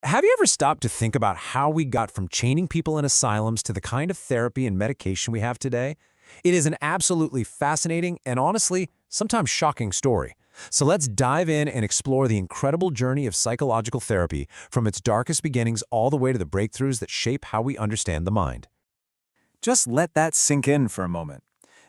Have you ever stopped to think about how we got from chaining people in asylums to the kind of therapy and medication we have today? It is an absolutely fascinating and honestly, sometimes shocking story. So let's dive in and explore the incredible journey of psychological therapy from its darkest beginnings all the way to the breakthroughs that shape how we understand the mind. Just let that sink in for a moment.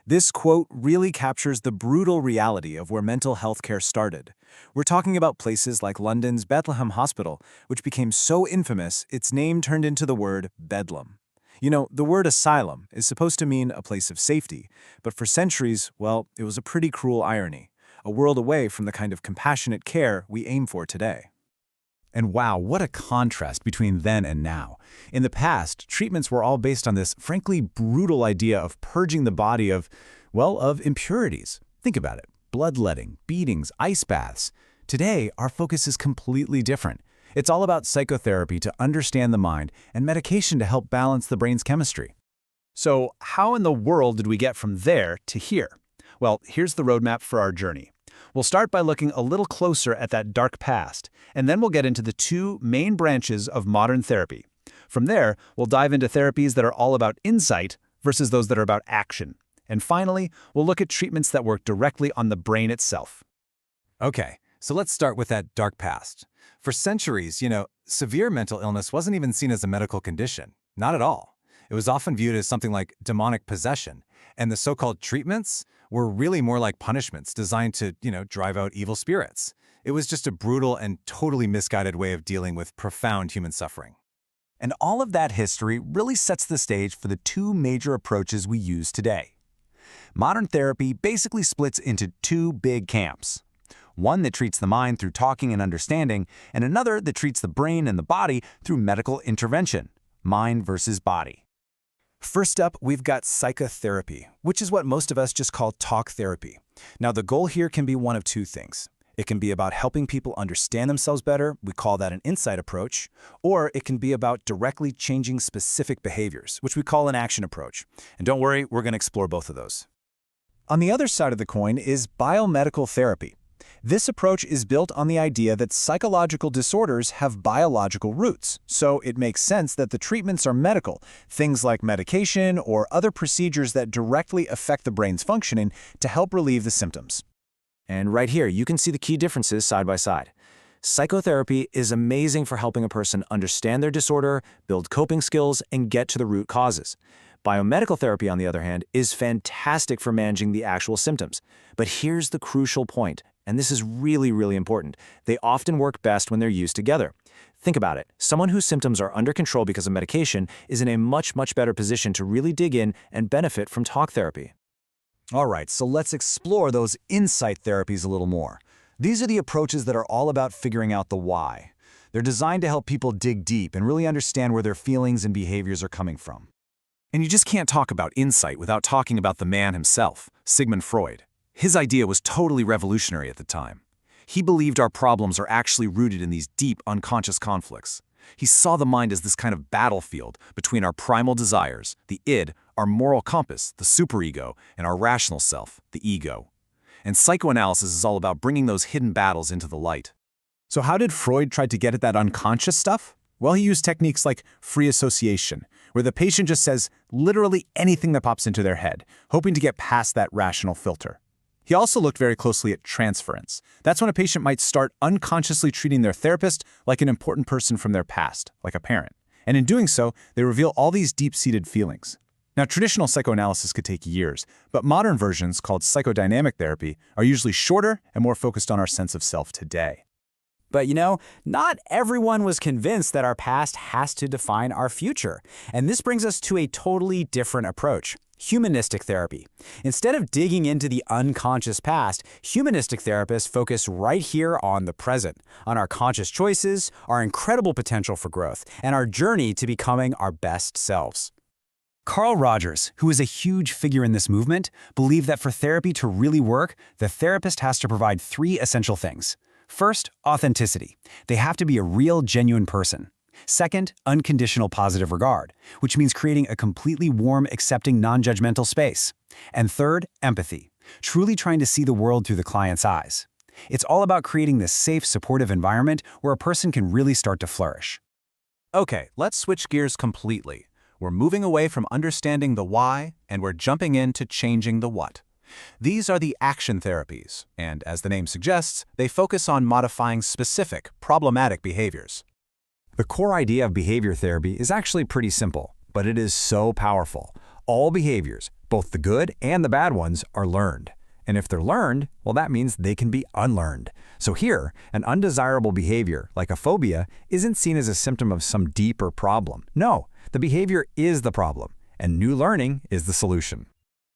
This quote really captures the brutal reality of where mental health care started. We're talking about places like London's Bethlehem Hospital, which became so infamous its name turned into the word Bedlam. You know, the word asylum is supposed to mean a place of safety, but for centuries, well, it was a pretty cruel irony, a world away from the kind of compassionate care we aim for today. And wow, what a contrast between then and now. In the past, treatments were all based on this frankly brutal idea of purging the body of impurities. Think about it. Bloodletting, beatings, ice baths. Today, our focus is completely different. It's all about psychotherapy to understand the mind and medication to help balance the brain's chemistry. So, how in the world did we get from there to here? Well, here's the roadmap for our journey. We'll start by looking a little closer at that dark past, and then we'll get into the two main branches of modern therapy. From there, we'll dive into therapies that are all about insight versus those that are about action. And finally, we'll look at treatments that work directly on the brain itself. Okay, so let's start with that dark past. For centuries, severe mental illness wasn't even seen as a medical condition. Not at all. It was often viewed as something like demonic possession, and the so-called treatments were really more like punishments designed to, drive out evil spirits. It was just a brutal and totally misguided way of dealing with profound human suffering. And all of that history really sets the stage for the two major approaches we use today. Modern therapy basically splits into two big camps. One that treats the mind through talking and understanding, and another that treats the brain and the body through medical intervention, mind versus body. First up, we've got psychotherapy, which is what most of us just call talk therapy. Now, the goal here can be one of two things. It can be about helping people understand themselves better, we call that an insight approach, or it can be about directly changing specific behaviors, which we call an action approach. And don't worry, we're going to explore both of those. On the other side of the coin is biomedical therapy. This approach is built on the idea that psychological disorders have biological roots, so it makes sense that the treatments are medical, things like medication or other procedures that directly affect the brain's functioning to help relieve the symptoms. And right here, you can see the key differences side by side. Psychotherapy is amazing for helping a person understand their disorder, build coping skills, and get to the root causes. Biomedical therapy, on the other hand, is fantastic for managing the actual symptoms. But here's the crucial point, and this is really, really important. They often work best when they're used together. Think about it. Someone whose symptoms are under control because of medication is in a much, much better position to really dig in and benefit from talk therapy. All right, so let's explore those insight therapies a little more. These are the approaches that are all about figuring out the why. They're designed to help people dig deep and really understand where their feelings and behaviors are coming from. And you just can't talk about insight without talking about the man himself, Sigmund Freud. His idea was totally revolutionary at the time. He believed our problems are actually rooted in these deep, unconscious conflicts. He saw the mind as this kind of battlefield between our primal desires, the id, our moral compass, the superego, and our rational self, the ego. And psychoanalysis is all about bringing those hidden battles into the light. So how did Freud try to get at that unconscious stuff? Well, he used techniques like free association, where the patient just says literally anything that pops into their head, hoping to get past that rational filter. He also looked very closely at transference. That's when a patient might start unconsciously treating their therapist like an important person from their past, like a parent. And in doing so, they reveal all these deep-seated feelings. Now, traditional psychoanalysis could take years, but modern versions, called psychodynamic therapy, are usually shorter and more focused on our sense of self today. But not everyone was convinced that our past has to define our future. And this brings us to a totally different approach. Humanistic therapy. Instead of digging into the unconscious past, humanistic therapists focus right here on the present, on our conscious choices, our incredible potential for growth, and our journey to becoming our best selves. Carl Rogers, who is a huge figure in this movement, believed that for therapy to really work, the therapist has to provide three essential things. First, authenticity. They have to be a real, genuine person. Second, unconditional positive regard, which means creating a completely warm, accepting, non-judgmental space. And third, empathy, truly trying to see the world through the client's eyes. It's all about creating this safe, supportive environment where a person can really start to flourish. Okay, let's switch gears completely. We're moving away from understanding the why, and we're jumping into changing the what. These are the action therapies, and as the name suggests, they focus on modifying specific, problematic behaviors. The core idea of behavior therapy is actually pretty simple, but it is so powerful. All behaviors, both the good and the bad ones, are learned. And if they're learned, well, that means they can be unlearned. So here, an undesirable behavior, like a phobia, isn't seen as a symptom of some deeper problem. No, the behavior is the problem, and new learning is the solution.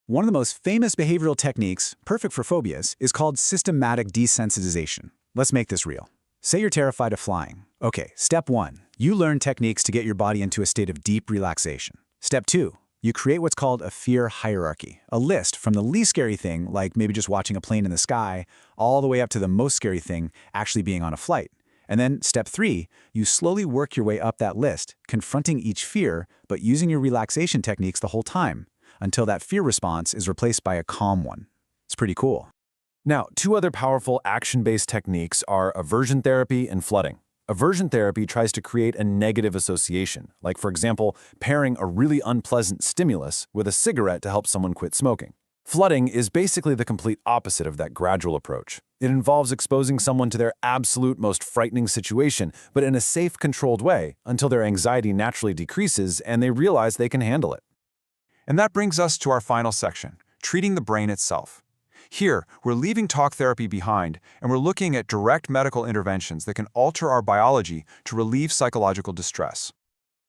One of the most famous behavioral techniques, perfect for phobias, is called systematic desensitization. Let's make this real. Say you're terrified of flying. Okay, step 1, you learn techniques to get your body into a state of deep relaxation. Step 2, you create what's called a fear hierarchy, a list from the least scary thing, like maybe just watching a plane in the sky, all the way up to the most scary thing, actually being on a flight. And then step 3, you slowly work your way up that list, confronting each fear, but using your relaxation techniques the whole time, until that fear response is replaced by a calm one. It's pretty cool. Now, two other powerful action-based techniques are aversion therapy and flooding. Aversion therapy tries to create a negative association, like, for example, pairing a really unpleasant stimulus with a cigarette to help someone quit smoking. Flooding is basically the complete opposite of that gradual approach. It involves exposing someone to their absolute most frightening situation, but in a safe, controlled way, until their anxiety naturally decreases and they realize they can handle it. And that brings us to our final section, treating the brain itself. Here, we're leaving talk therapy behind, and we're looking at direct medical interventions that can alter our biology to relieve psychological distress.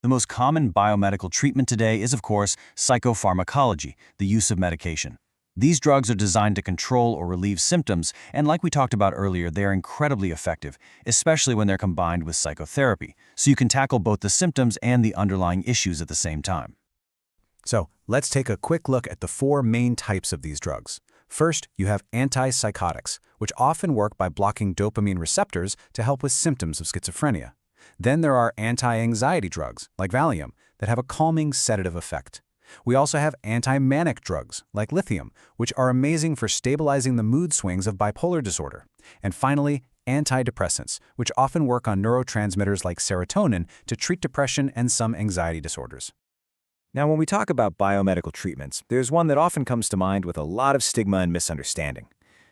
The most common biomedical treatment today is, of course, psychopharmacology, the use of medication. These drugs are designed to control or relieve symptoms, and like we talked about earlier, they are incredibly effective, especially when they're combined with psychotherapy, so you can tackle both the symptoms and the underlying issues at the same time. So, let's take a quick look at the 4 main types of these drugs. First, you have antipsychotics, which often work by blocking dopamine receptors to help with symptoms of schizophrenia. Then there are anti-anxiety drugs, like Valium, that have a calming sedative effect. We also have anti-manic drugs, like lithium, which are amazing for stabilizing the mood swings of bipolar disorder. And finally, antidepressants, which often work on neurotransmitters like serotonin to treat depression and some anxiety disorders. Now, when we talk about biomedical treatments, there's one that often comes to mind with a lot of stigma and misunderstanding.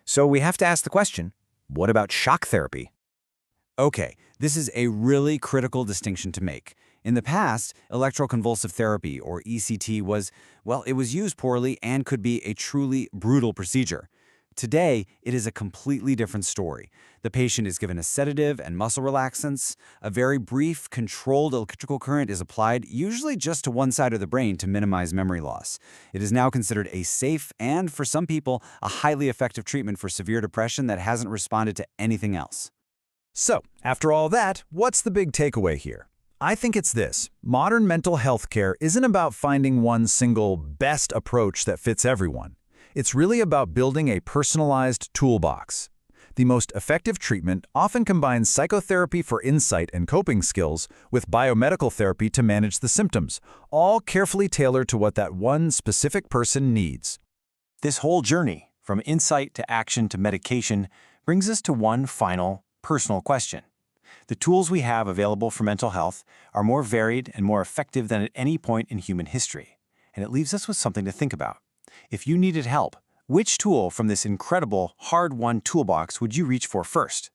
So we have to ask the question, what about shock therapy? Okay, this is a really critical distinction to make. In the past, electroconvulsive therapy, or ECT, was used poorly and could be a truly brutal procedure. Today, it is a completely different story. The patient is given a sedative and muscle relaxants. A very brief, controlled electrical current is applied, usually just to one side of the brain to minimize memory loss. It is now considered a safe and, for some people, a highly effective treatment for severe depression that hasn't responded to anything else. So, after all that, what's the big takeaway here? I think it's this. Modern mental health care isn't about finding one single best approach that fits everyone. It's really about building a personalized toolbox. The most effective treatment often combines psychotherapy for insight and coping skills with biomedical therapy to manage the symptoms, all carefully tailored to what that one specific person needs. This whole journey, from insight to action to medication, brings us to one final, personal question. The tools we have available for mental health are more varied and more effective than at any point in human history, and it leaves us with something to think about. If you needed help, which tool from this incredible, hard-won toolbox would you reach for first?